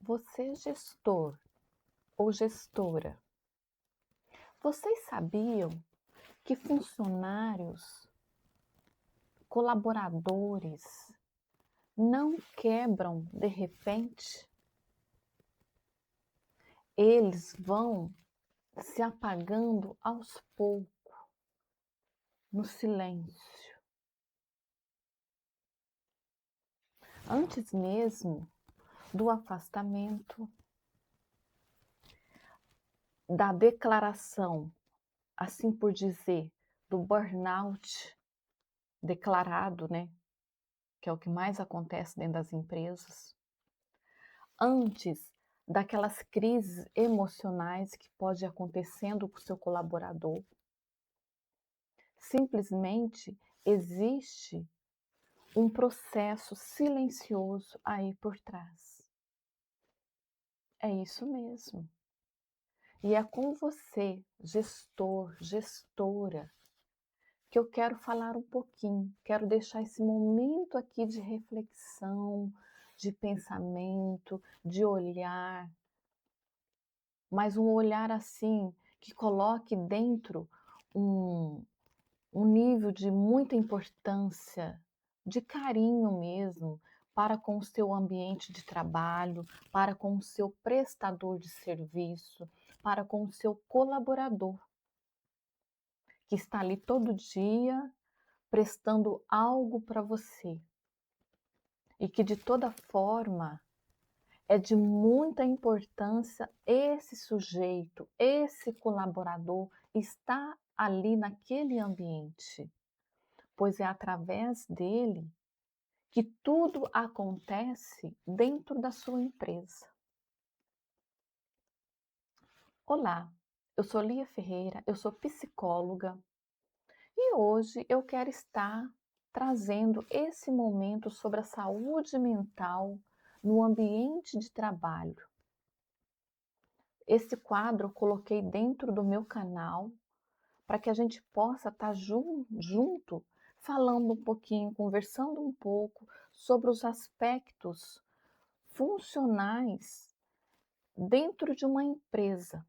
Você gestor ou gestora, vocês sabiam que funcionários, colaboradores não quebram de repente? Eles vão se apagando aos poucos, no silêncio. Antes mesmo do afastamento, da declaração, assim por dizer, do burnout declarado, né, que é o que mais acontece dentro das empresas, antes daquelas crises emocionais que pode ir acontecendo com o seu colaborador, simplesmente existe um processo silencioso aí por trás. É isso mesmo. E é com você, gestor, gestora, que eu quero falar um pouquinho, quero deixar esse momento aqui de reflexão, de pensamento, de olhar, mas um olhar assim que coloque dentro um, um nível de muita importância, de carinho mesmo, para com o seu ambiente de trabalho, para com o seu prestador de serviço, para com o seu colaborador, que está ali todo dia prestando algo para você e que de toda forma é de muita importância esse sujeito, esse colaborador estar ali naquele ambiente, pois é através dele que tudo acontece dentro da sua empresa. Olá, eu sou Lia Ferreira, eu sou psicóloga e hoje eu quero estar trazendo esse momento sobre a saúde mental no ambiente de trabalho. Esse quadro eu coloquei dentro do meu canal para que a gente possa estar junto, falando um pouquinho, conversando um pouco sobre os aspectos funcionais dentro de uma empresa,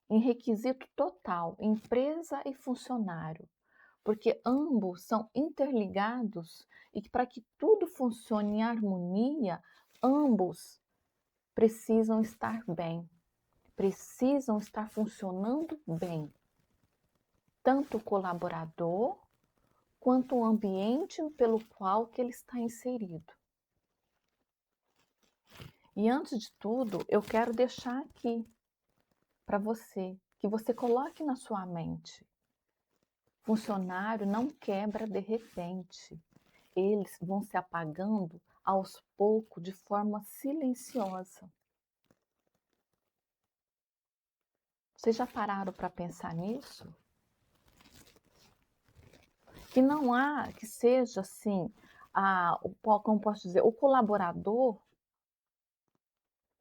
em requisito total, empresa e funcionário, porque ambos são interligados e que para que tudo funcione em harmonia, ambos precisam estar bem, precisam estar funcionando bem, tanto o colaborador quanto o ambiente pelo qual que ele está inserido. E antes de tudo, eu quero deixar aqui para você, que você coloque na sua mente: funcionário não quebra de repente. Eles vão se apagando aos poucos, de forma silenciosa. Vocês já pararam para pensar nisso? Que não há, que seja assim, como posso dizer, o colaborador,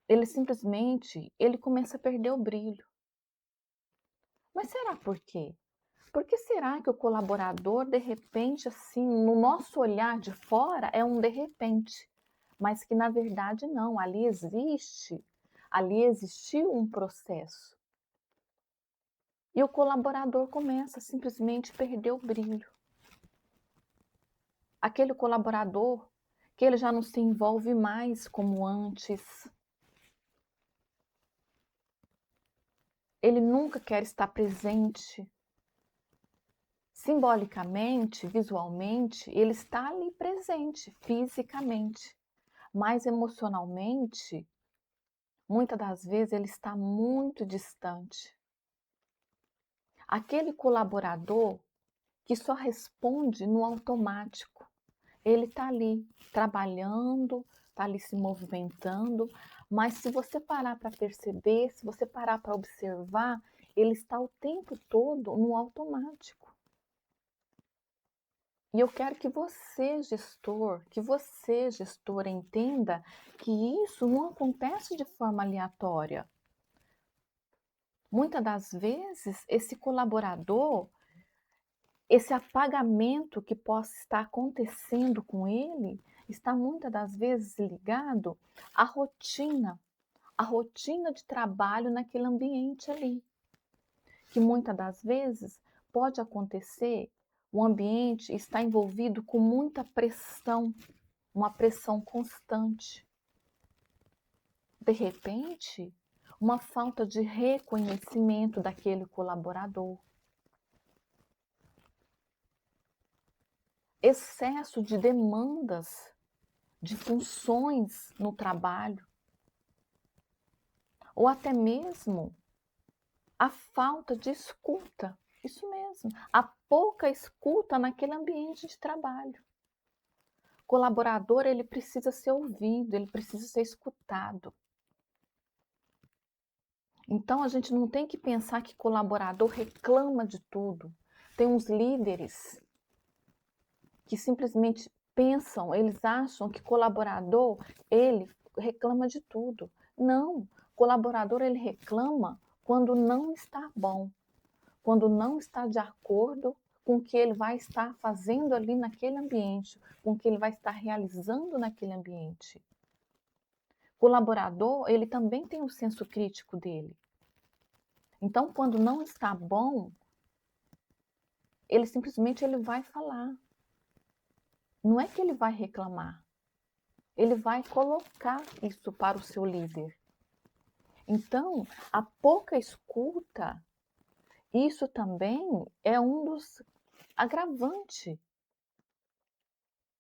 ele simplesmente, ele começa a perder o brilho. Mas será por quê? Por que será que o colaborador, de repente, assim, no nosso olhar de fora, é um de repente, mas que na verdade não, ali existiu um processo. E o colaborador começa a simplesmente perder o brilho. Aquele colaborador que ele já não se envolve mais como antes. Ele nunca quer estar presente. Simbolicamente, visualmente, ele está ali presente, fisicamente, mas emocionalmente, muitas das vezes ele está muito distante. Aquele colaborador que só responde no automático. Ele está ali trabalhando, está ali se movimentando, mas se você parar para perceber, se você parar para observar, ele está o tempo todo no automático. E eu quero que você, gestora, entenda que isso não acontece de forma aleatória. Muitas das vezes, esse colaborador, esse apagamento que possa estar acontecendo com ele, está muitas das vezes ligado à rotina de trabalho naquele ambiente ali, que muitas das vezes pode acontecer, o ambiente está envolvido com muita pressão, uma pressão constante. De repente, uma falta de reconhecimento daquele colaborador, excesso de demandas, de funções no trabalho, ou até mesmo a falta de escuta, isso mesmo, a pouca escuta naquele ambiente de trabalho. O colaborador, ele precisa ser ouvido, ele precisa ser escutado. Então a gente não tem que pensar que colaborador reclama de tudo. Tem uns líderes que simplesmente pensam, eles acham que colaborador, ele reclama de tudo. Não, colaborador ele reclama quando não está bom, quando não está de acordo com o que ele vai estar fazendo ali naquele ambiente, com o que ele vai estar realizando naquele ambiente. Colaborador, ele também tem o senso crítico dele. Então, quando não está bom, ele simplesmente ele vai falar. Não é que ele vai reclamar, ele vai colocar isso para o seu líder. Então, a pouca escuta, isso também é um dos agravantes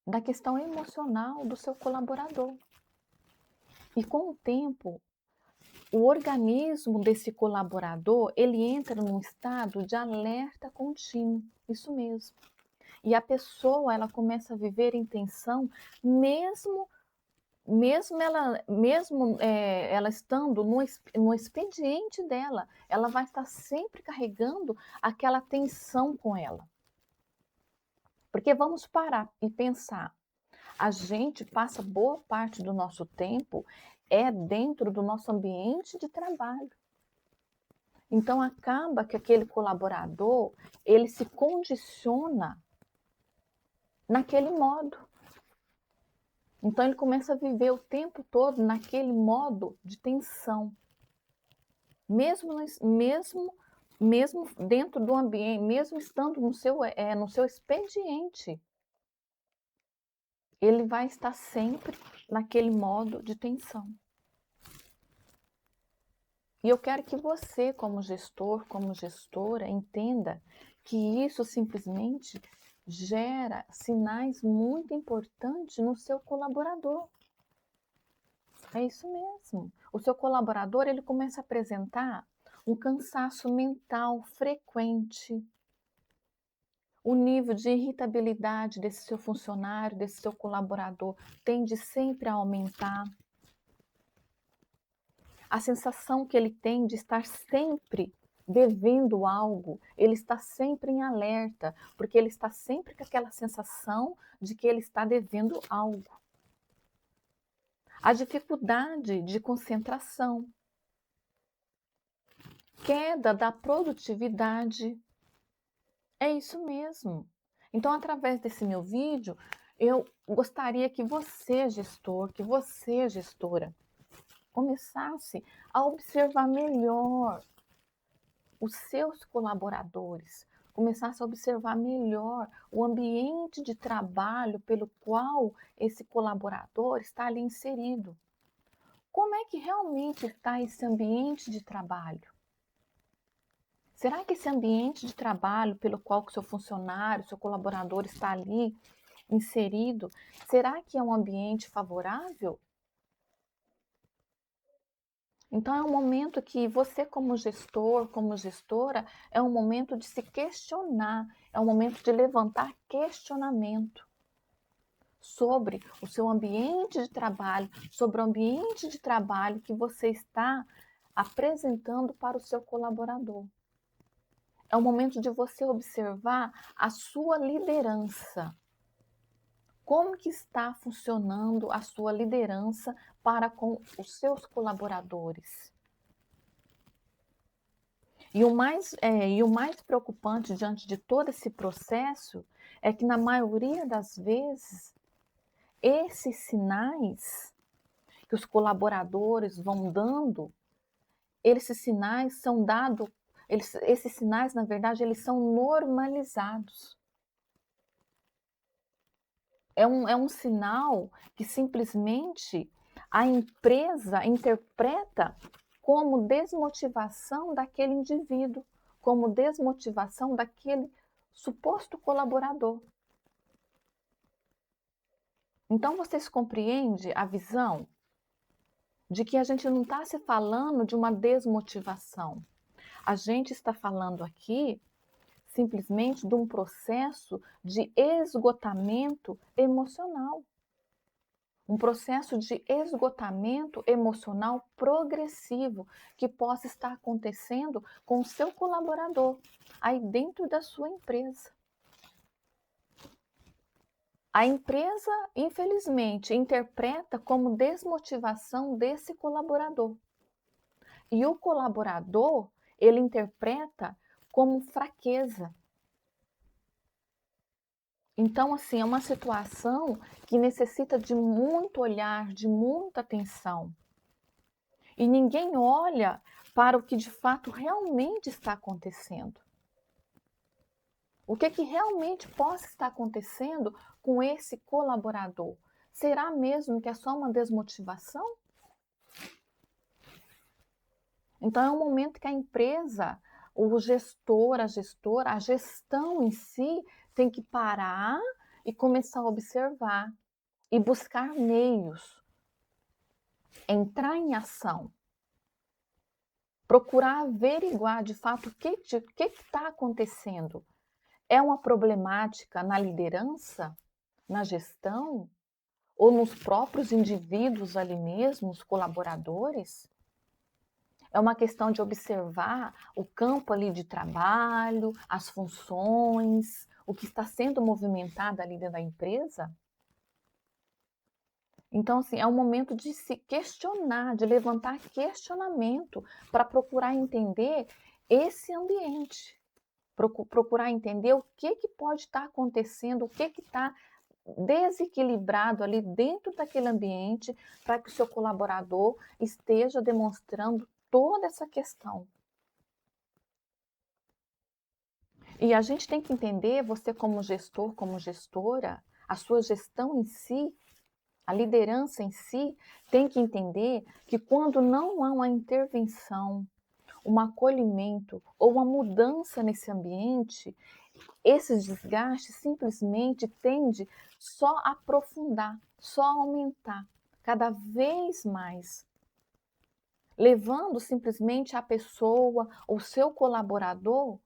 da questão emocional do seu colaborador. E com o tempo, o organismo desse colaborador, ele entra num estado de alerta contínuo, isso mesmo. E a pessoa, ela começa a viver em tensão, ela estando no expediente dela, ela vai estar sempre carregando aquela tensão com ela. Porque vamos parar e pensar, a gente passa boa parte do nosso tempo dentro do nosso ambiente de trabalho. Então acaba que aquele colaborador, ele se condiciona naquele modo. Então ele começa a viver o tempo todo naquele modo de tensão. Mesmo dentro do ambiente, mesmo estando no seu expediente, ele vai estar sempre naquele modo de tensão. E eu quero que você, como gestor, como gestora, entenda que isso simplesmente gera sinais muito importantes no seu colaborador. É isso mesmo. O seu colaborador, ele começa a apresentar um cansaço mental frequente. O nível de irritabilidade desse seu funcionário, desse seu colaborador, tende sempre a aumentar. A sensação que ele tem de estar sempre devendo algo, ele está sempre em alerta, porque ele está sempre com aquela sensação de que ele está devendo algo. A dificuldade de concentração, queda da produtividade. É isso mesmo. Então, através desse meu vídeo, eu gostaria que você, gestor, que você, gestora, começasse a observar melhor os seus colaboradores, começasse a observar melhor o ambiente de trabalho pelo qual esse colaborador está ali inserido. Como é que realmente está esse ambiente de trabalho? Será que esse ambiente de trabalho pelo qual o seu funcionário, seu colaborador está ali inserido, será que é um ambiente favorável? Então é um momento que você como gestor, como gestora, é um momento de se questionar, é um momento de levantar questionamento sobre o seu ambiente de trabalho, sobre o ambiente de trabalho que você está apresentando para o seu colaborador. É o momento de você observar a sua liderança. Como que está funcionando a sua liderança para com os seus colaboradores? E o mais preocupante diante de todo esse processo é que, na maioria das vezes, esses sinais que os colaboradores vão dando, esses sinais são dados, esses sinais, na verdade, eles são normalizados. É um sinal que simplesmente a empresa interpreta como desmotivação daquele indivíduo, como desmotivação daquele suposto colaborador. Então vocês compreendem a visão de que a gente não está se falando de uma desmotivação. A gente está falando aqui simplesmente de um processo de esgotamento emocional. Um processo de esgotamento emocional progressivo que possa estar acontecendo com o seu colaborador, aí dentro da sua empresa. A empresa, infelizmente, interpreta como desmotivação desse colaborador. E o colaborador, ele interpreta como fraqueza. Então, assim, é uma situação que necessita de muito olhar, de muita atenção. E ninguém olha para o que de fato realmente está acontecendo. O que realmente possa estar acontecendo com esse colaborador? Será mesmo que é só uma desmotivação? Então é um momento que a empresa, o gestor, a gestora, a gestão em si tem que parar e começar a observar e buscar meios, entrar em ação, procurar averiguar de fato o que está acontecendo. É uma problemática na liderança, na gestão, ou nos próprios indivíduos ali mesmos, colaboradores? É uma questão de observar o campo ali de trabalho, as funções, o que está sendo movimentado ali dentro da empresa? Então, assim, é um momento de se questionar, de levantar questionamento para procurar entender esse ambiente, procurar entender o que pode estar acontecendo, o que está desequilibrado ali dentro daquele ambiente para que o seu colaborador esteja demonstrando toda essa questão. E a gente tem que entender, você como gestor, como gestora, a sua gestão em si, a liderança em si, tem que entender que quando não há uma intervenção, um acolhimento ou uma mudança nesse ambiente, esse desgaste simplesmente tende só a aprofundar, só a aumentar cada vez mais, levando simplesmente a pessoa, o seu colaborador,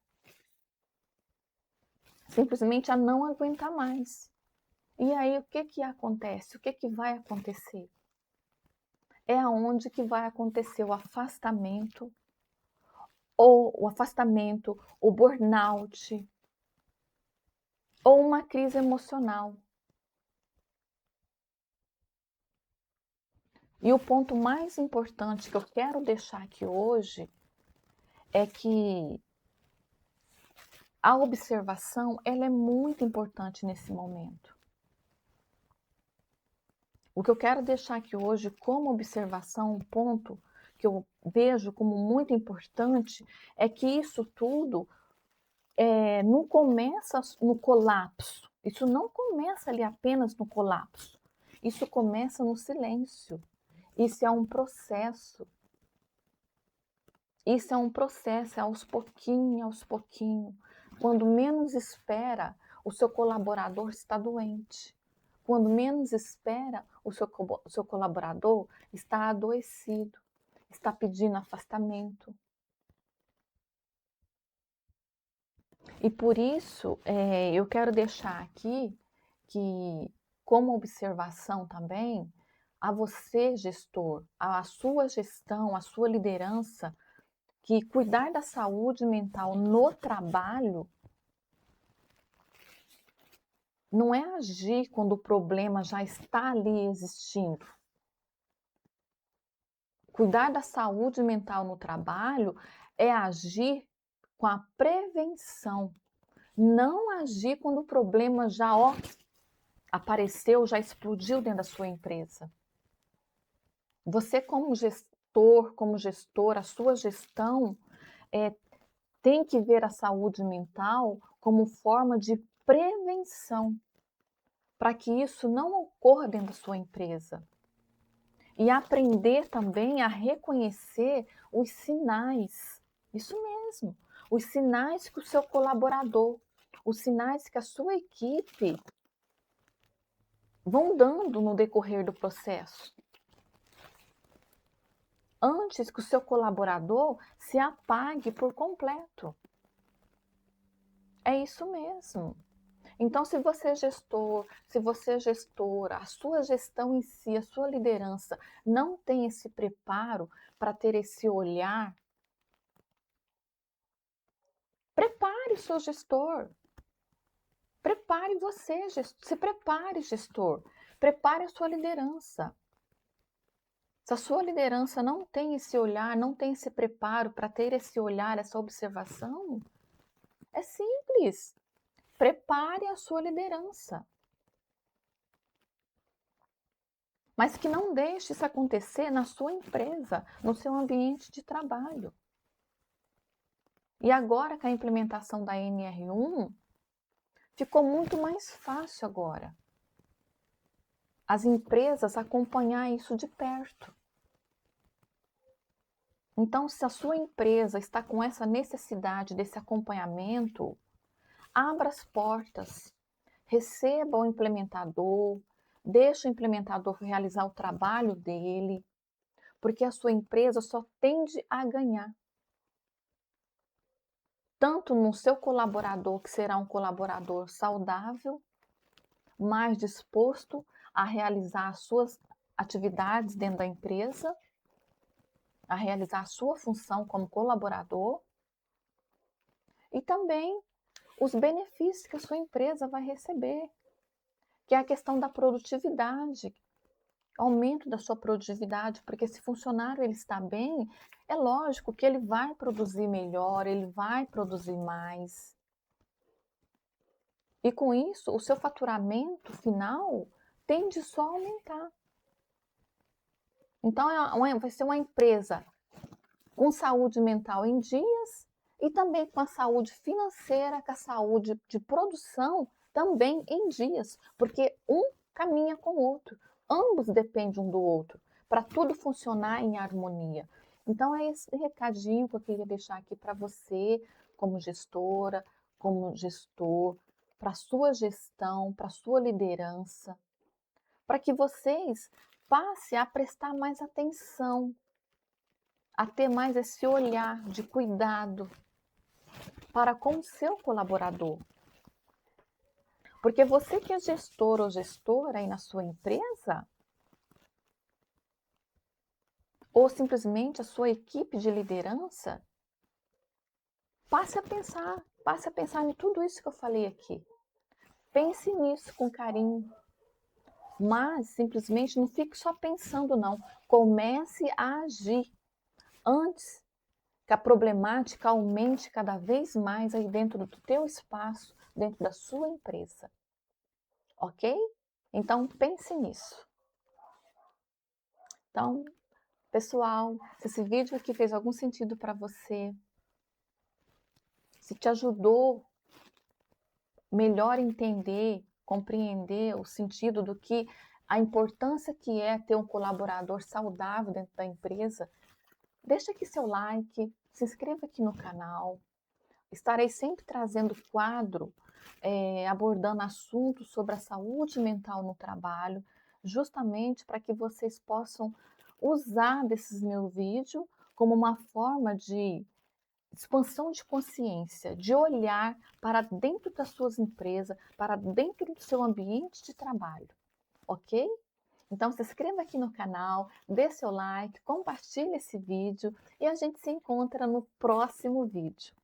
simplesmente a não aguentar mais. E aí o que acontece? O que vai acontecer? É aonde que vai acontecer o afastamento, o burnout, ou uma crise emocional. E o ponto mais importante que eu quero deixar aqui hoje é que a observação, ela é muito importante nesse momento. O que eu quero deixar aqui hoje como observação, um ponto que eu vejo como muito importante, é que isso tudo não começa no colapso. Isso não começa ali apenas no colapso. Isso começa no silêncio. Isso é um processo. Isso é um processo, é aos pouquinho, aos pouquinho. Quando menos espera, o seu colaborador está doente. Quando menos espera, o seu colaborador está adoecido, está pedindo afastamento. E por isso, eu quero deixar aqui que, como observação também, a você, gestor, a sua gestão, a sua liderança, que cuidar da saúde mental no trabalho não é agir quando o problema já está ali existindo. Cuidar da saúde mental no trabalho é agir com a prevenção, não agir quando o problema já apareceu, já explodiu dentro da sua empresa. Você como gestor, como gestora, a sua gestão, eh, tem que ver a saúde mental como forma de prevenção, para que isso não ocorra dentro da sua empresa. E aprender também a reconhecer os sinais, isso mesmo, os sinais que o seu colaborador, os sinais que a sua equipe vão dando no decorrer do processo. Antes que o seu colaborador se apague por completo. É isso mesmo. Então, se você é gestor, se você é gestora, a sua gestão em si, a sua liderança não tem esse preparo para ter esse olhar, prepare o seu gestor. Prepare você, se prepare, gestor. Prepare a sua liderança. Se a sua liderança não tem esse olhar, não tem esse preparo para ter esse olhar, essa observação, é simples. Prepare a sua liderança. Mas que não deixe isso acontecer na sua empresa, no seu ambiente de trabalho. E agora com a implementação da NR1, ficou muito mais fácil agora. As empresas acompanhar isso de perto. Então, se a sua empresa está com essa necessidade desse acompanhamento, abra as portas, receba o implementador, deixe o implementador realizar o trabalho dele, porque a sua empresa só tende a ganhar. Tanto no seu colaborador, que será um colaborador saudável, mais disposto a realizar as suas atividades dentro da empresa, a realizar a sua função como colaborador, e também os benefícios que a sua empresa vai receber, que é a questão da produtividade, aumento da sua produtividade, porque se o funcionário ele está bem, é lógico que ele vai produzir melhor, ele vai produzir mais. E com isso, o seu faturamento final tende só a aumentar. Então, vai ser uma empresa com saúde mental em dias e também com a saúde financeira, com a saúde de produção também em dias, porque um caminha com o outro, ambos dependem um do outro, para tudo funcionar em harmonia. Então, é esse recadinho que eu queria deixar aqui para você, como gestora, como gestor, para a sua gestão, para a sua liderança, para que vocês passem a prestar mais atenção, a ter mais esse olhar de cuidado para com o seu colaborador. Porque você que é gestor ou gestora aí na sua empresa, ou simplesmente a sua equipe de liderança, passe a pensar em tudo isso que eu falei aqui. Pense nisso com carinho, mas simplesmente não fique só pensando não, comece a agir antes que a problemática aumente cada vez mais aí dentro do teu espaço, dentro da sua empresa, ok? Então pense nisso. Então, pessoal, se esse vídeo aqui fez algum sentido para você, se te ajudou melhor entender, compreender o sentido do que a importância que é ter um colaborador saudável dentro da empresa, deixa aqui seu like, se inscreva aqui no canal. Estarei sempre trazendo quadro, abordando assuntos sobre a saúde mental no trabalho, justamente para que vocês possam usar desses meus vídeos como uma forma de expansão de consciência, de olhar para dentro das suas empresas, para dentro do seu ambiente de trabalho, ok? Então se inscreva aqui no canal, dê seu like, compartilhe esse vídeo e a gente se encontra no próximo vídeo.